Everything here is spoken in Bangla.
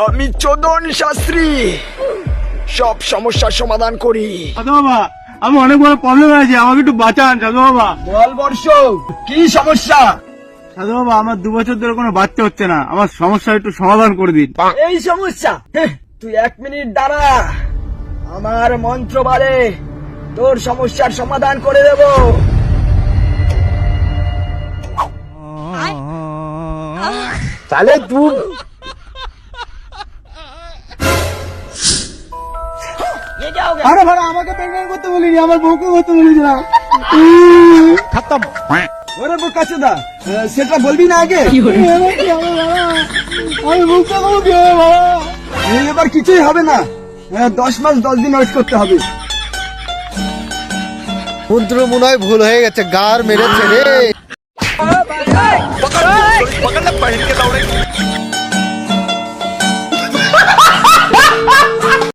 আমি চোদন শাস্ত্রী, সব সমস্যার সমাধান করি। সাধু বাবা, আমি অনেক বড় প্রবলেম আছে, আমাকে একটু বাঁচান সাধু বাবা। বল বর্ষ, কি সমস্যা? সাধু বাবা, আমার 2 বছর ধরে কোনো বাচ্চা হচ্ছে না, আমার সমস্যা একটু সমাধান করে দিন। এই সমস্যা? তুই 1 মিনিট দাঁড়া, আমার মন্ত্র বলে তোর সমস্যার সমাধান করে দেব। তাহলে তুই আরে ভাড়া, আমাকে প্রেগনেন্ট করতে বলিনি, আমার বউকে করতে বলেছিলাম। খতম। ওরে কাছে দা, সেটা বলবি না আগে? আমি বউকে করবো কি হবে ভাড়া? এবার কিছুই হবে না, 10 মাস 10 দিন ওয়েট করতে হবে। মন্ত্র মনে হয় ভুল হয়ে গেছে, গার মেরেছে রে।